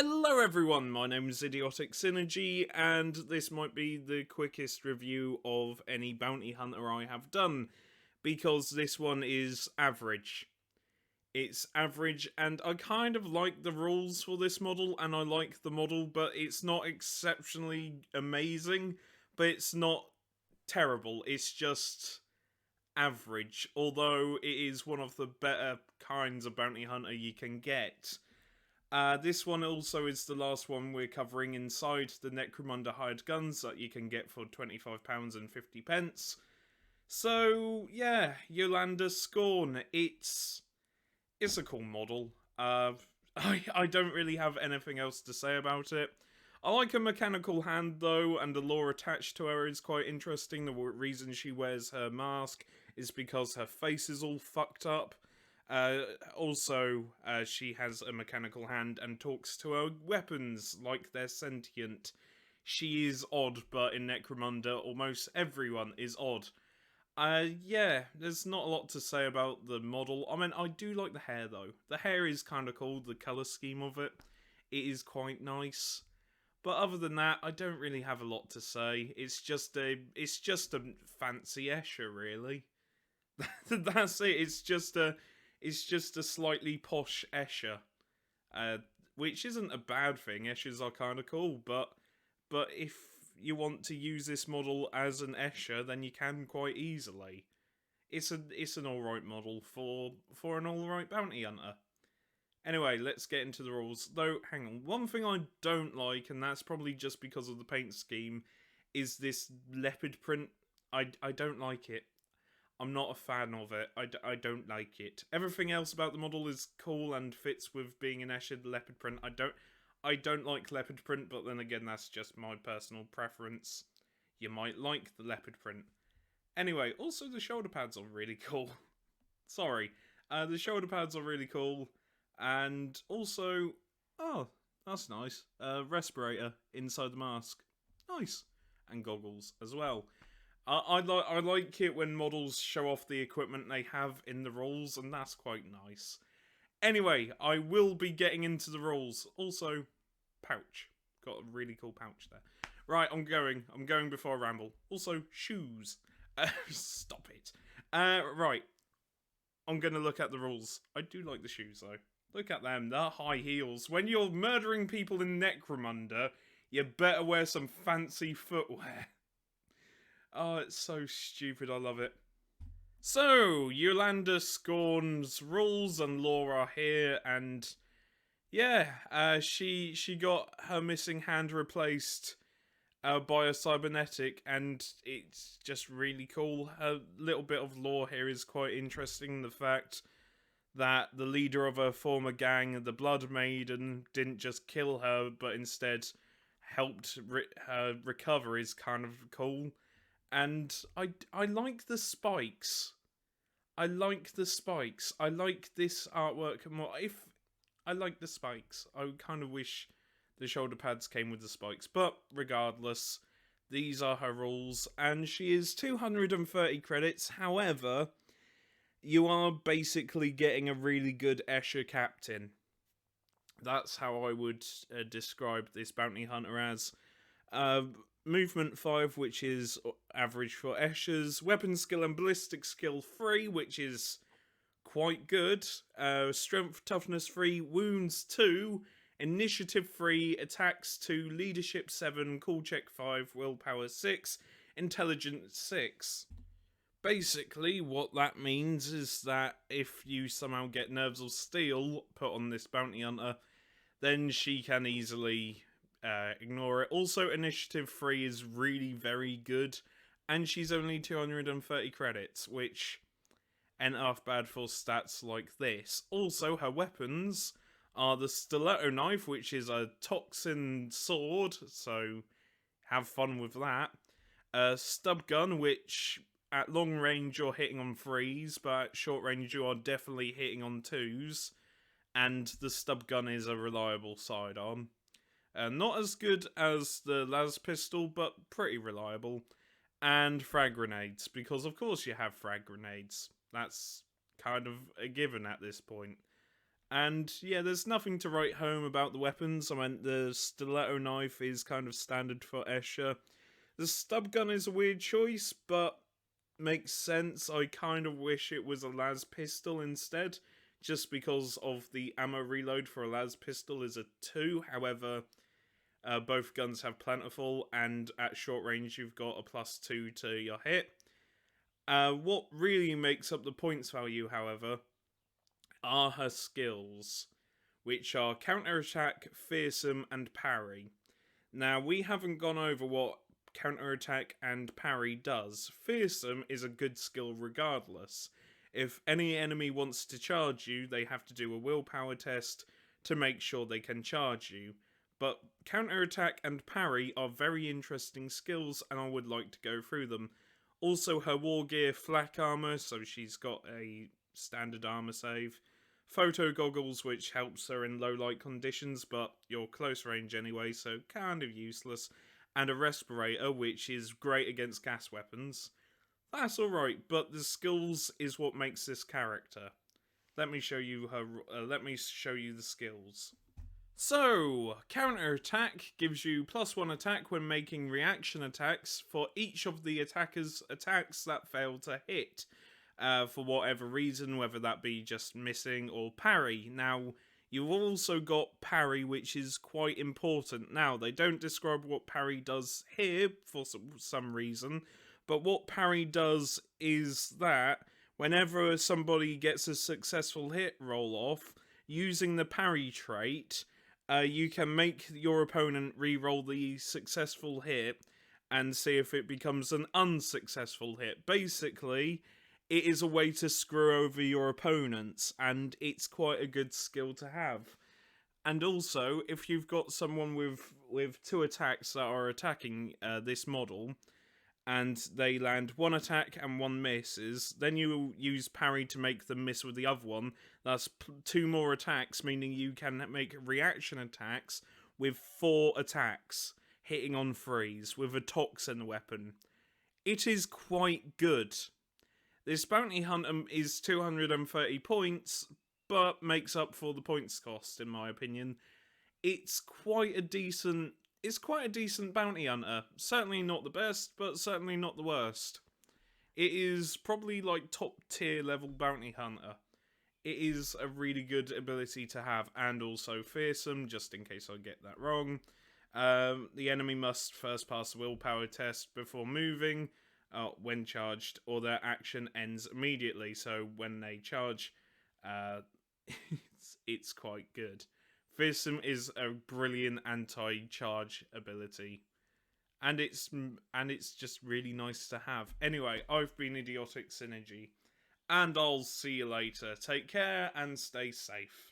Hello everyone, my name is Idiotic Synergy, and this might be the quickest review of any bounty hunter I have done, because this one is average. It's average, and I kind of like the rules for this model, and I like the model, but it's not exceptionally amazing, but it's not terrible, it's just average, although it is one of the better kinds of bounty hunter you can get. This one also is the last one we're covering inside the Necromunda hired guns that you can get for £25 and 50p. So, yeah, Yolanda Skorn. It's a cool model. I don't really have anything else to say about it. I like her mechanical hand though, and the lore attached to her is quite interesting. The reason she wears her mask is because her face is all fucked up. Also, she has a mechanical hand and talks to her weapons like they're sentient. She is odd, but in Necromunda, almost everyone is odd. Yeah, there's not a lot to say about the model. I mean, I do like the hair, though. The hair is kind of cool, the colour scheme of it. It is quite nice. But other than that, I don't really have a lot to say. It's just a fancy Escher, really. That's it. It's just a slightly posh Escher, which isn't a bad thing. Eschers are kind of cool, but if you want to use this model as an Escher, then you can quite easily. It's an alright model for an alright bounty hunter. Anyway, let's get into the rules. Though, hang on, one thing I don't like, and that's probably just because of the paint scheme, is this leopard print. I don't like it. I'm not a fan of it. I don't like it. Everything else about the model is cool and fits with being an Escher leopard print. I don't like leopard print, but then again, that's just my personal preference. You might like the leopard print. Anyway, also the shoulder pads are really cool. Sorry. The shoulder pads are really cool. And also, oh, that's nice. Respirator inside the mask. Nice. And goggles as well. I like it when models show off the equipment they have in the rules, and that's quite nice. Anyway, I will be getting into the rules. Also, pouch. Got a really cool pouch there. Right, I'm going before I ramble. Also, shoes. Stop it. Right. I'm going to look at the rules. I do like the shoes, though. Look at them. They're high heels. When you're murdering people in Necromunda, you better wear some fancy footwear. Oh, it's so stupid, I love it. So, Yolanda Skorn's rules and lore are here, and yeah, she got her missing hand replaced by a cybernetic, and it's just really cool. Her little bit of lore here is quite interesting. The fact that the leader of her former gang, the Blood Maiden, didn't just kill her, but instead helped her recover is kind of cool. And I like the spikes. I like the spikes. I like this artwork more. I like the spikes. I kind of wish the shoulder pads came with the spikes. But regardless, these are her rules. And she is 230 credits. However, you are basically getting a really good Escher captain. That's how I would describe this bounty hunter as. Movement 5, which is average for Eschers. Weapon skill and ballistic skill 3, which is quite good. Strength, toughness 3, wounds 2, initiative 3, attacks 2, leadership 7, cool check 5, willpower 6, intelligence 6. Basically, what that means is that if you somehow get nerves of steel put on this bounty hunter, then she can easily ignore it. Also, initiative 3 is really very good, and she's only 230 credits, which ain't half bad for stats like this. Also, her weapons are the stiletto knife, which is a toxin sword, so have fun with that. Stub gun, which at long range you're hitting on 3s, but at short range you are definitely hitting on 2s, and the stub gun is a reliable sidearm. Not as good as the las pistol, but pretty reliable. And frag grenades, because of course you have frag grenades. That's kind of a given at this point. And yeah, there's nothing to write home about the weapons. I mean, the stiletto knife is kind of standard for Escher. The stub gun is a weird choice, but makes sense. I kind of wish it was a las pistol instead, just because of the ammo reload for a las pistol is a 2. However, both guns have plentiful, and at short range you've got a +2 to your hit. What really makes up the points value, however, are her skills, which are counterattack, fearsome, and parry. Now, we haven't gone over what counterattack and parry does. Fearsome is a good skill regardless. If any enemy wants to charge you, they have to do a willpower test to make sure they can charge you. But counterattack and parry are very interesting skills, and I would like to go through them. Also, her war gear, flak armor, so she's got a standard armor save. Photo goggles, which helps her in low light conditions, but you're close range anyway, so kind of useless. And a respirator, which is great against gas weapons. That's alright, but the skills is what makes this character. Let me show you the skills. So, counterattack gives you +1 attack when making reaction attacks for each of the attacker's attacks that fail to hit. For whatever reason, whether that be just missing or parry. Now, you've also got parry, which is quite important. Now, they don't describe what parry does here for some reason, but what parry does is that whenever somebody gets a successful hit roll off, using the parry trait, you can make your opponent re-roll the successful hit and see if it becomes an unsuccessful hit. Basically, it is a way to screw over your opponents, and it's quite a good skill to have. And also, if you've got someone with 2 attacks that are attacking this model, and they land 1 attack and 1 misses, then you use parry to make them miss with the other one. That's 2 more attacks, meaning you can make reaction attacks with 4 attacks, hitting on 3s, with a toxin weapon. It is quite good. This bounty hunter is 230 points, but makes up for the points cost, in my opinion. It's quite a decent bounty hunter. Certainly not the best, but certainly not the worst. It is probably like top tier level bounty hunter. It is a really good ability to have, and also fearsome, just in case I get that wrong. The enemy must first pass the willpower test before moving, when charged, or their action ends immediately. So when they charge, it's quite good. Fearsome is a brilliant anti-charge ability, and it's just really nice to have. Anyway, I've been Idiotic Synergy, and I'll see you later. Take care and stay safe.